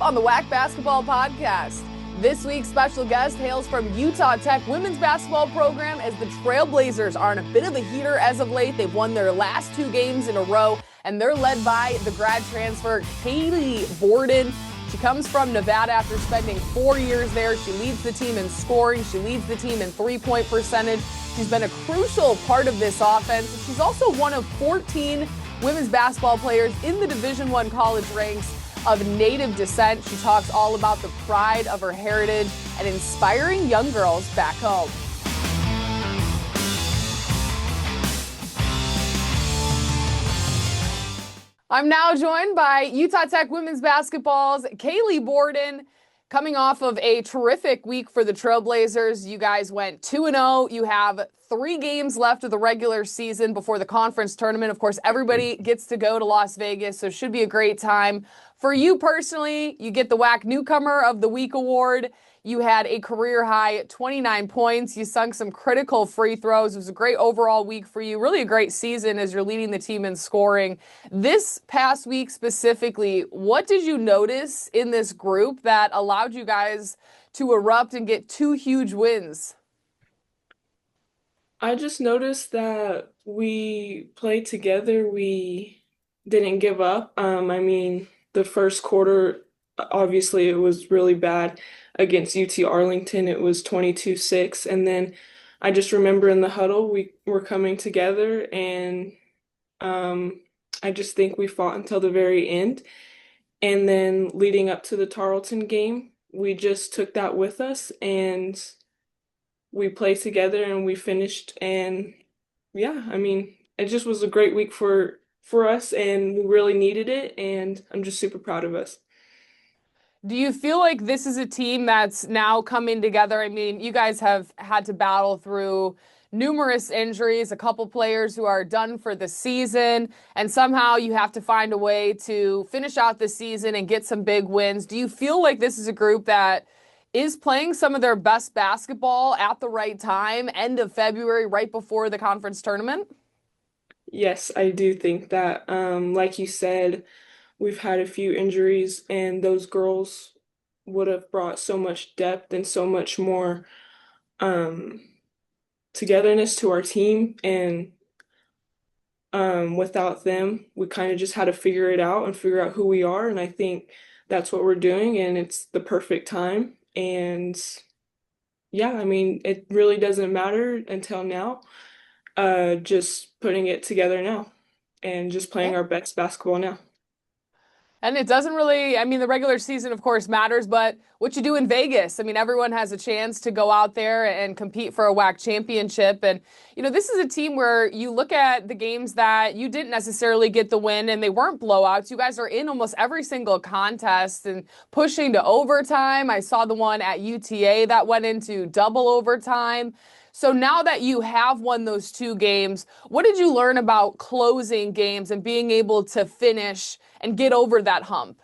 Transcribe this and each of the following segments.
on the WAC Basketball Podcast. This week's special guest hails from UtahTech women's basketball program as the Trailblazers are in a bit of a heater as of late. They've won their last 2 games in a row, and they're led by the grad transfer Kaylee Borden. She comes from Nevada after spending 4 years there. She leads the team in scoring. She leads the team in three-point percentage. She's been a crucial part of this offense. She's also one of 14 women's basketball players in the Division I college ranks of Native descent. She talks all about the pride of her heritage and inspiring young girls back home. I'm now joined by UtahTech women's basketball's Kaylee Borden, coming off of a terrific week for the Trailblazers. You guys went 2-0. You have 3 games left of the regular season before the conference tournament. Of course, everybody gets to go to Las Vegas, so it should be a great time. For you personally, you get the WAC Newcomer of the Week award. You had a career-high 29 points. You sunk some critical free throws. It was a great overall week for you. Really a great season as you're leading the team in scoring. This past week specifically, what did you notice in this group that allowed you guys to erupt and get 2 huge wins? I just noticed that we played together. We didn't give up. The first quarter, obviously, it was really bad against UT Arlington. It was 22-6. And then I just remember in the huddle, we were coming together, and I just think we fought until the very end. And then leading up to the Tarleton game, we just took that with us, and we played together and we finished. And yeah, it just was a great week for us, and we really needed it, and I'm just super proud of us. Do you feel like this is a team that's now coming together? I mean, you guys have had to battle through numerous injuries, a couple players who are done for the season, and somehow you have to find a way to finish out the season and get some big wins. Do you feel like this is a group that is playing some of their best basketball at the right time, end of February, right before the conference tournament? Yes, I do think that, like you said, we've had a few injuries, and those girls would have brought so much depth and so much more um, togetherness to our team. And without them, we kind of just had to figure it out and figure out who we are. And I think that's what we're doing, and it's the perfect time. And yeah, it really doesn't matter until now. Just putting it together now and just playing Yeah. our best basketball now. And it doesn't really, I mean, the regular season, of course, matters, but what you do in Vegas, I mean, everyone has a chance to go out there and compete for a WAC championship. And, this is a team where you look at the games that you didn't necessarily get the win and they weren't blowouts. You guys are in almost every single contest and pushing to overtime. I saw the one at UTA that went into double overtime. So now that you have won those 2 games, what did you learn about closing games and being able to finish and get over that hump?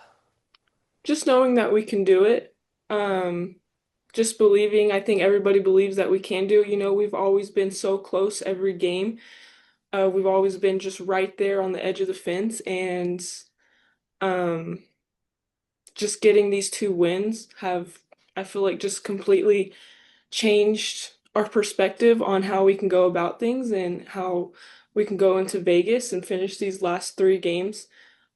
Just knowing that we can do it. Um, just believing, I think everybody believes that we can do it. We've always been so close every game. We've always been just right there on the edge of the fence, and um, just getting these 2 wins have, I feel like, just completely changed our perspective on how we can go about things and how we can go into Vegas and finish these last 3 games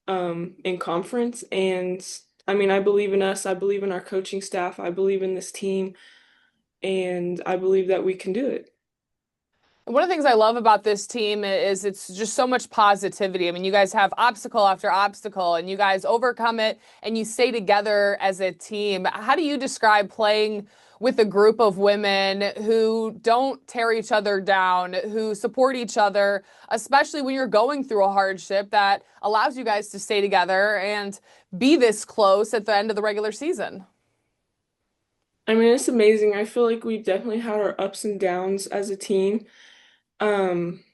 in conference. And I believe in us. I believe in our coaching staff. I believe in this team, and I believe that we can do it. One of the things I love about this team is it's just so much positivity. I mean, you guys have obstacle after obstacle and you guys overcome it and you stay together as a team. How do you describe playing with a group of women who don't tear each other down, who support each other, especially when you're going through a hardship that allows you guys to stay together and be this close at the end of the regular season? It's amazing. I feel like we've definitely had our ups and downs as a team. Um,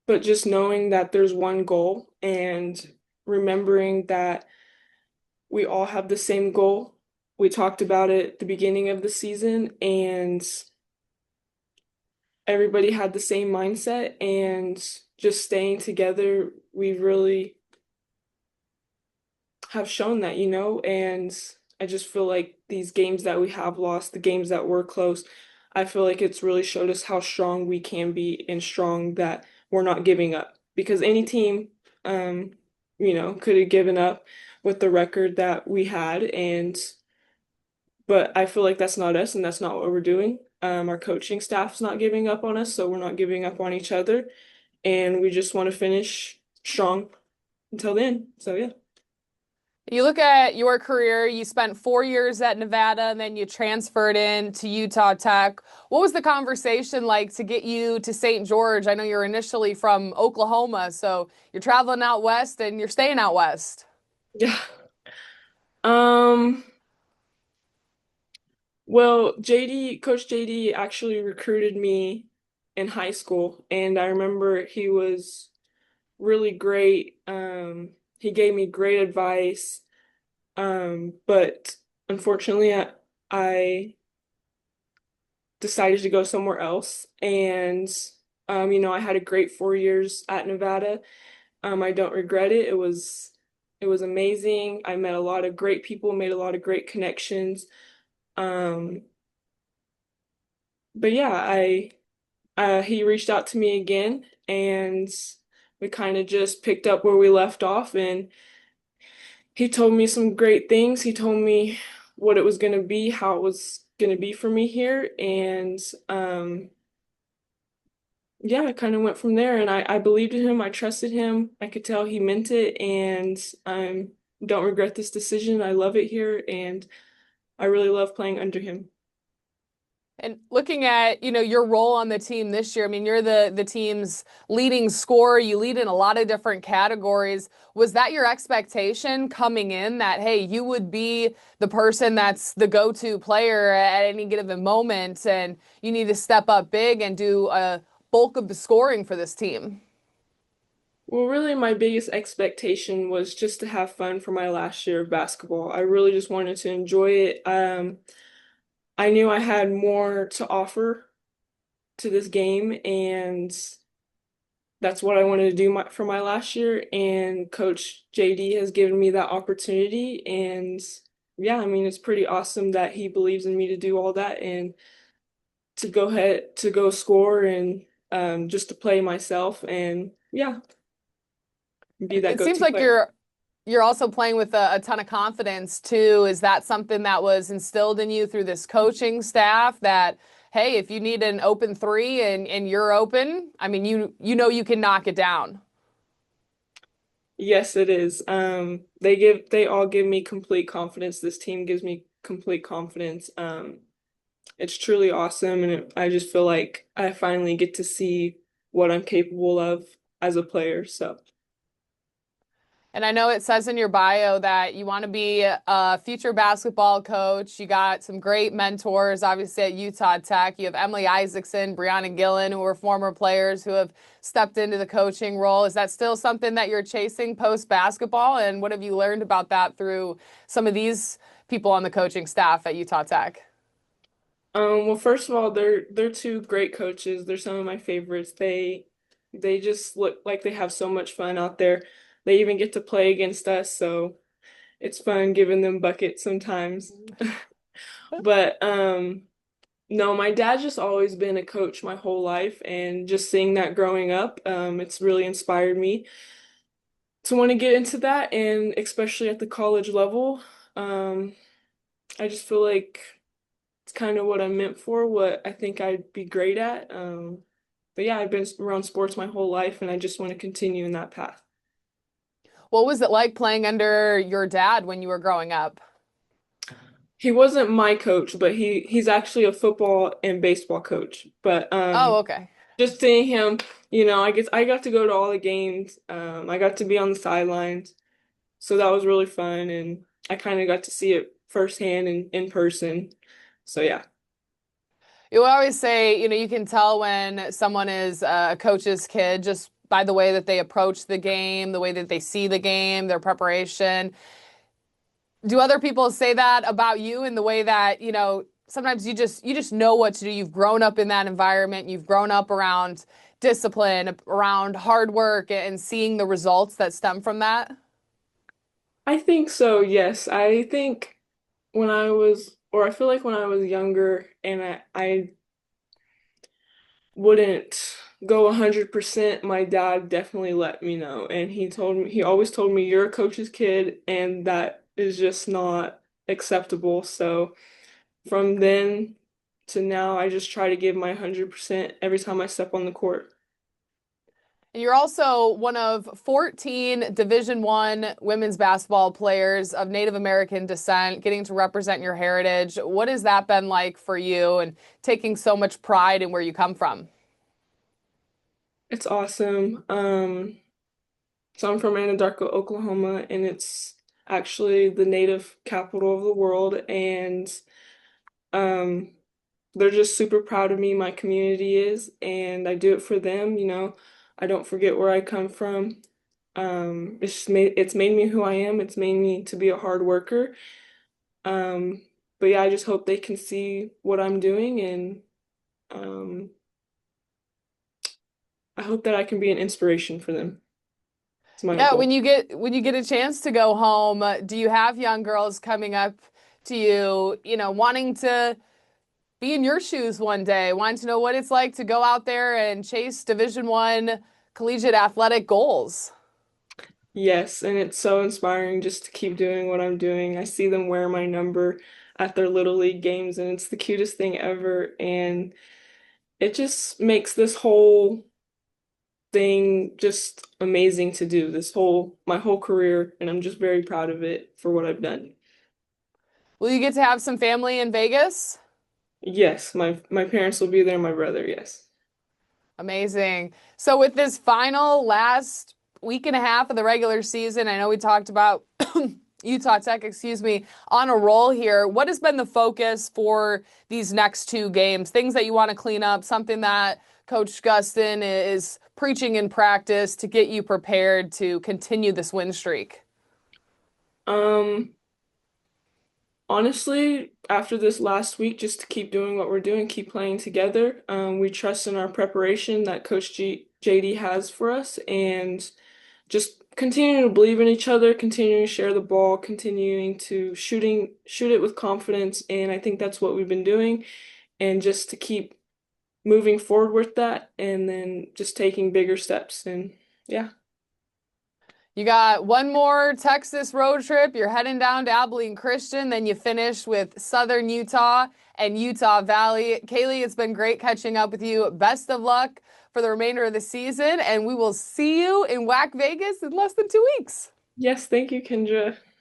but just knowing that there's one goal and remembering that we all have the same goal. We talked about it at the beginning of the season, and everybody had the same mindset, and just staying together, we really have shown that, and I just feel like these games that we have lost, the games that were close, I feel like it's really showed us how strong we can be and strong that we're not giving up. Because any team, um, could have given up with the record that we had, but I feel like that's not us and that's not what we're doing. Our coaching staff's not giving up on us, so we're not giving up on each other, and we just want to finish strong until then. So yeah. You look at your career, you spent 4 years at Nevada and then you transferred in to Utah Tech. What was the conversation like to get you to St. George? I know you're initially from Oklahoma, so you're traveling out west and you're staying out west. Yeah. Um, well, Coach JD actually recruited me in high school, and I remember he was really great. He gave me great advice. But unfortunately, I decided to go somewhere else, and I had a great 4 years at Nevada. I don't regret it. It was amazing. I met a lot of great people, made a lot of great connections. Um, but yeah, I he reached out to me again, and we kind of just picked up where we left off, and he told me some great things. He told me what it was going to be, how it was going to be for me here, and yeah, I kind of went from there, and I believed in him. I trusted him. I could tell he meant it, and I don't regret this decision. I love it here, and I really love playing under him. And looking at, your role on the team this year, I mean, you're the team's leading scorer. You lead in a lot of different categories. Was that your expectation coming in that, hey, you would be the person that's the go-to player at any given moment and you need to step up big and do a bulk of the scoring for this team? Well, really, my biggest expectation was just to have fun for my last year of basketball. I really just wanted to enjoy it. I knew I had more to offer to this game, and that's what I wanted to do for my last year. And Coach JD has given me that opportunity. And yeah, I mean, it's pretty awesome that he believes in me to do all that and to go ahead to go score and just to play myself and yeah, be that It seems go-to like player. you're also playing with a ton of confidence too. Is that something that was instilled in you through this coaching staff that, hey, if you need an open three and you're open, I mean, you know you can knock it down. Yes, it is. They all give me complete confidence. This team gives me complete confidence. It's truly awesome, and I just feel like I finally get to see what I'm capable of as a player. So, And I know it says in your bio that you want to be a future basketball coach. You got some great mentors, obviously at Utah Tech. You have Emily Isaacson, Brianna Gillen, who are former players who have stepped into the coaching role. Is that still something that you're chasing post basketball? And what have you learned about that through some of these people on the coaching staff at Utah Tech? well, first of all, they're two great coaches. They're some of my favorites. They just look like they have so much fun out there. They even get to play against us, so it's fun giving them buckets sometimes. But no, my dad's just always been a coach my whole life, and just seeing that growing up, it's really inspired me to want to get into that, and especially at the college level. Um, I just feel like it's kind of what I'm meant for, what I think I'd be great at. But yeah, I've been around sports my whole life, and I just want to continue in that path. What was it like playing under your dad when you were growing up? He wasn't my coach, but he's actually a football and baseball coach. But Oh, okay. just seeing him, I guess I got to go to all the games. I got to be on the sidelines, so that was really fun, and I kind of got to see it firsthand and in person. So yeah. You always say, you can tell when someone is a coach's kid just by the way that they approach the game, the way that they see the game, their preparation. Do other people say that about you in the way that, sometimes you just know what to do. You've grown up in that environment. You've grown up around discipline, around hard work and seeing the results that stem from that? I think so, yes. I think I feel like when I was younger and I wouldn't go 100%, my dad definitely let me know. And he always told me, you're a coach's kid, and that is just not acceptable. So from then to now, I just try to give my 100% every time I step on the court. And you're also one of 14 Division One women's basketball players of Native American descent, getting to represent your heritage. What has that been like for you and taking so much pride in where you come from? It's awesome. So I'm from Anadarko, Oklahoma, and it's actually the native capital of the world. And um, they're just super proud of me. My community is, and I do it for them. I don't forget where I come from. It's made me who I am. It's made me to be a hard worker. Um, but yeah, I just hope they can see what I'm doing, and um, I hope that I can be an inspiration for them. It's my Yeah, goal. when you get a chance to go home, do you have young girls coming up to you, wanting to be in your shoes one day, wanting to know what it's like to go out there and chase Division One collegiate athletic goals? Yes, and it's so inspiring just to keep doing what I'm doing. I see them wear my number at their Little League games, and it's the cutest thing ever. And it just makes this whole thing just amazing to do, my whole career, and I'm just very proud of it for what I've done. Will you get to have some family in Vegas? Yes, my parents will be there, my brother, yes. Amazing. So with this final last week and a half of the regular season, I know we talked about Utah Tech, excuse me, on a roll here. What has been the focus for these next two games? Things that you want to clean up, something that Coach Gustin is preaching in practice to get you prepared to continue this win streak. Um, Honestly, after this last week, just to keep doing what we're doing, keep playing together. We trust in our preparation that JD has for us, and just continuing to believe in each other, continuing to share the ball, continuing to shoot it with confidence, and I think that's what we've been doing, and just to keep moving forward with that, and then just taking bigger steps, and yeah. You got one more Texas road trip. You're heading down to Abilene Christian. Then you finish with Southern Utah and Utah Valley. Kaylee, it's been great catching up with you. Best of luck for the remainder of the season, and we will see you in WAC Vegas in less than 2 weeks. Yes, thank you, Kendra.